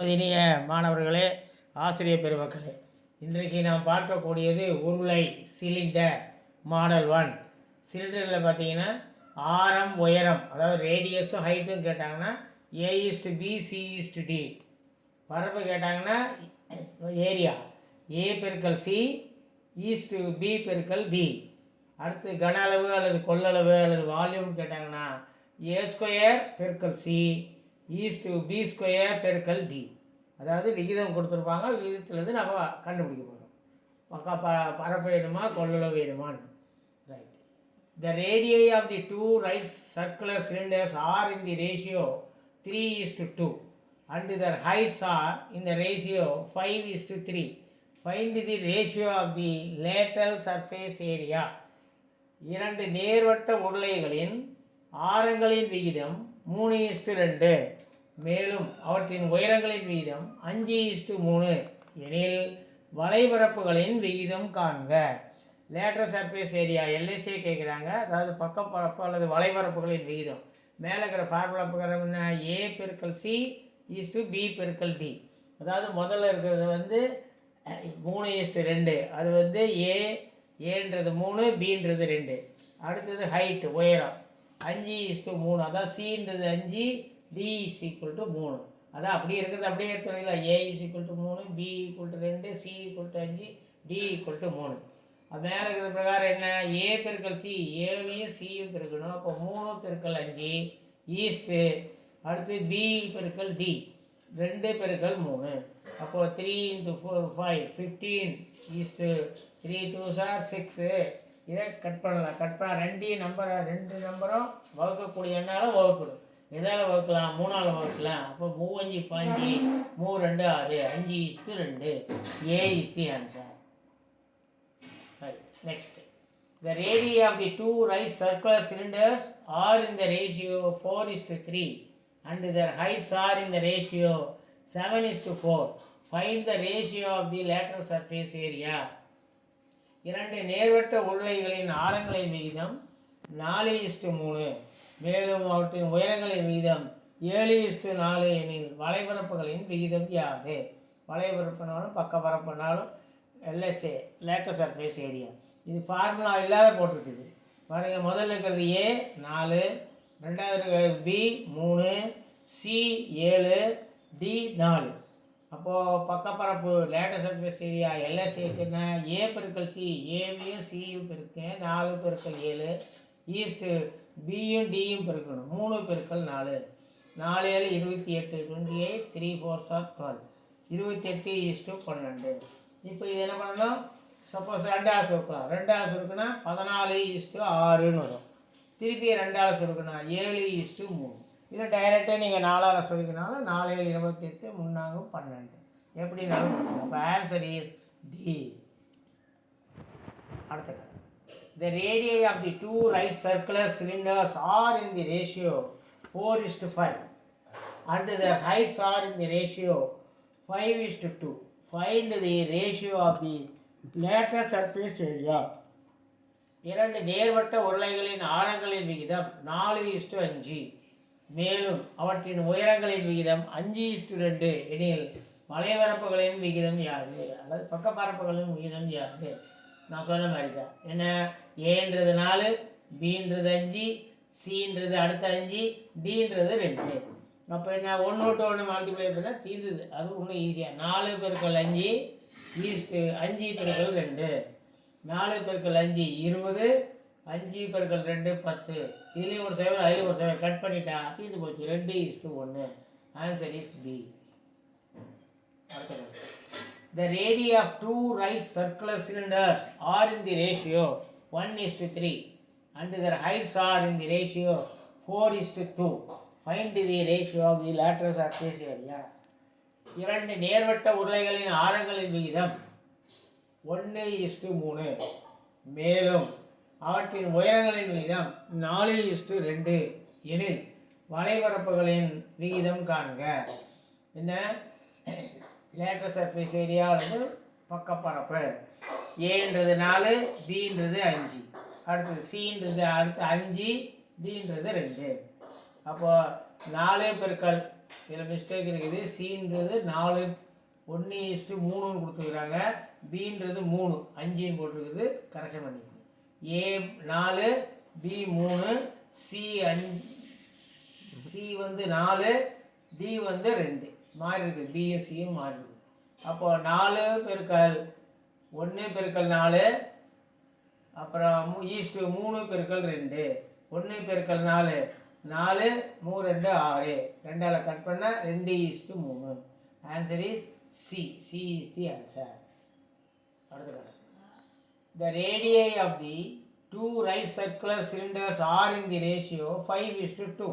இனிய மாணவர்களே, ஆசிரியர் பெருமக்களே, இன்றைக்கு நாம் பார்க்கக்கூடியது உருளை சிலிண்டர் மாடல் 1. சிலிண்டரில் பார்த்தீங்கன்னா ஆரம் உயரம், அதாவது ரேடியஸும் ஹைட்டும் கேட்டாங்கன்னா A:B C:D. பரப்பு கேட்டாங்கன்னா ஏரியா A/C E/B × D. அடுத்து கன அளவு அல்லது கொள்ளளவு அல்லது வால்யூம் கேட்டாங்கன்னா A² × C E/B² × D. அதாவது விகிதம் கொடுத்துருப்பாங்க, விகிதத்துலேருந்து நம்ம கண்டுபிடிக்க போகிறோம். பரப்பு வேணுமா கொள்ளளவு வேணுமான்னு. Right. The radii of the two right circular cylinders are in the ratio 3:2 and their heights are in the ratio 5:3. Find the ratio of the lateral surface area. இரண்டு நேர்வட்ட உருளைகளின் ஆரங்களின் விகிதம் 3:2, மேலும் அவற்றின் உயரங்களின் விகிதம் 5:3 எனில் வளைபரப்புகளின் விகிதம் காண்க. லேட்டரல் சர்ஃபேஸ் ஏரியா LSA கேட்குறாங்க, அதாவது பக்கப்பரப்பு அல்லது வளைபரப்புகளின் விகிதம். மேலே இருக்கிற ஃபார்முலா பிரகாரம் என்ன? A/C E/B × D. அதாவது முதல்ல இருக்கிறது வந்து 3:2, அது வந்து ஏன்றது 3, Bன்றது 2. அடுத்தது ஹைட் உயரம் 5:3, அதான் Cன்றது 5, D = 3. அதான் அப்படி இருக்கிறது அப்படியே எடுத்துங்களா. A = 3, B = 2, C = 5, D = 3. அது மேலே இருக்கிற பிரகாரம் என்ன? A × C, ஏவையும் சியும் பெருக்கணும். அப்போ 3 × 5 ஈஸ்ட்டு. அடுத்து B × D 2 × 3. அப்போ 3 × 4 5 15 3 2s are 6. இதை கட் பண்ணலாம். கட் பண்ண ரெண்டு நம்பரும் வகுக்கக்கூடிய எண்ணால் வகுக்கணும். எதால் வகுக்கலாம்? 3ஆல் வகுக்கலாம். அப்போ 3×5 15, 3×2 6, 5:2. A is the answer. Right. Next. The radii of the two right circular cylinders are in the ratio 4:3 and their heights are in the ratio 7:4. Find the ratio of the lateral surface area. இரண்டு நேர்வட்ட உருளைகளின் ஆரங்களின் விகிதம் 4:3, மேலும் அவற்றின் உயரங்களின் விகிதம் 7:4 எனில் வளைபரப்புகளின் விகிதம் யாது? வளைபரப்புனாலும் பக்கப்பரப்புனாலும் LSA lateral surface area. இது formula இல்லாத போட்டுருக்குது பாருங்கள். முதல்ல இருக்கிறது A 4, ரெண்டாவது இருக்கிறது B 3, C 7, D 4. அப்போது பக்கப்பரப்பு லேட்டரல் சர்ஃபேஸ் ஏரியா LSAக்குன்னா A × C, ஏவையும் சியும் பெருக்கேன் 4 × 7 ஈஸ்ட்டு பியும் டியும் பெருக்கணும் 3 × 4. 4 7 28, 28 3 4s are 12, 28:12. இப்போ இது என்ன பண்ணணும்? சப்போஸ் 2ஆல் சுருக்கலாம். 2ஆல் சுருக்குன்னா 14:6ன்னு வரும். திருப்பி 2ஆல் சுருக்குன்னா 7:3. இல்லை டைரெக்டாக நீங்கள் 4ஆல் சுருக்கினாலும் 4 7 28 3 12 எப்படினாலும். அப்போ ஆன்சர் இஸ் டி. அடுத்த The radii of the two right circular cylinders are in the ratio 4:5 and their heights are in the ratio 5:2. Find the ratio of the lateral surface area. இரண்டு நேர்வட்ட உருளைகளின் ஆரங்களின் விகிதம் 4:5, மேலும் அவற்றின் உயரங்களின் விகிதம் 5:2 எனில் வளைபரப்புகளின் விகிதம் யாது? அல்லது பக்கப்பரப்புகளின் விகிதம் யாது? நான் சொன்ன மாதிரி தான். என்ன? ஏன்றது 4, Bன்றது 5, Cன்றது அடுத்த 5, Dன்றது 2. அப்போ என்ன? 1 விட்டு 1 மல்டிப்ளை பண்ணால் தீர்ந்துது. அது இன்னும் ஈஸியாக 4 × 5 ஈஸ்ட்டு 5 × 2, 4 × 5 20, 5 × 2 10. இதுலேயும் ஒரு 7 அதில் ஒரு 7 கட் பண்ணிட்டா தீர்ந்து போச்சு. 2:1. Answer is B. The radii of two right circular cylinders are in the ratio 1:3 and their heights are in the ratio 4:2. Find the ratio of the lateral surface area. இரண்டு நேர்வட்ட உருளைகளின் ஆரங்களின் விகிதம் 1:3, மேலும் அவற்றின் உயரங்களின் விகிதம் 4:2 எனில் வளைபரப்புகளின் விகிதம் காண்க. என்ன? லேட்டரல் சர்ஃபேஸ் ஏரியாவிலிருந்து பக்கப்பரப்பு. ஏன்றது 4, Bன்றது 5, அடுத்தது Cன்றது அடுத்து 5, Dன்றது 2. அப்போது 4 × இதில் மிஸ்டேக் இருக்குது. சின்றது 4 1:3 கொடுத்துருக்குறாங்க. பின்றது 3 5 போட்டிருக்குது. கரெக்ஷன் பண்ணிக்கணும். ஏ 4 பி 3 சி 5 சி வந்து 4 டி வந்து 2 மாறி இருக்குது. பியும் சியும் மாறி இருக்குது. அப்போது 4 பெருக்கல் 1 பெருக்கல் 4 அப்புறம் 3 பெருக்கல் 2 1 பெருக்கல் 4 4 3 2 6 2ஆல் கட் பண்ணால் 2:3. Answer is C. C is the answer. அடுத்த கணக்கு. The radii of the two right circular cylinders are in the ratio 5:2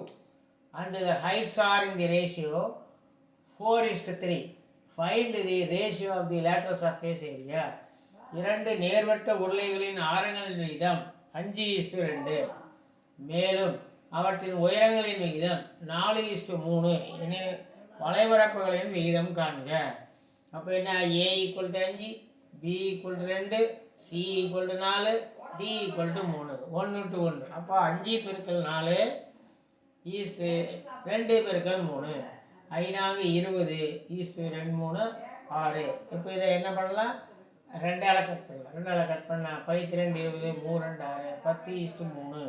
and the heights are in the ratio 4:3. Find the ratio of the lateral surface area. இரண்டு நேர்வட்ட உருளைகளின் ஆரங்களின் விகிதம் 5:2. மேலும் அவற்றின் உயரங்களின் விகிதம் 4:3 எனில் வளைவரப்புகளின் விகிதம் காண்க. அப்போ என்ன? A = 5, B = 2, C = 4, D = 3. 1:1. அப்போ 5 பெருக்கல் 4 2 பெருக்கல் 3 5 20 2 3 6. இப்போ இதை என்ன பண்ணலாம்? 2ஆல் கட் பண்ணலாம். 2ஆல் கட் பண்ணால் 5 2 20 3 2 6 10:3.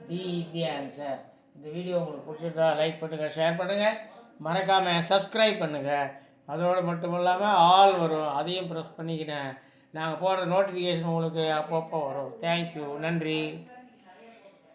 D is the answer. இந்த வீடியோ உங்களுக்கு பிடிச்சிருந்தா லைக் பண்ணுங்கள், ஷேர் பண்ணுங்கள், மறக்காமல் சப்ஸ்கிரைப் பண்ணுங்கள். அதோடு மட்டும் இல்லாமல் ஆல் வரும், அதையும் ப்ரெஸ் பண்ணிக்கினேன். நாங்கள் போடுற நோட்டிஃபிகேஷன் உங்களுக்கு அப்பப்போ வரும். தேங்க்யூ. நன்றி.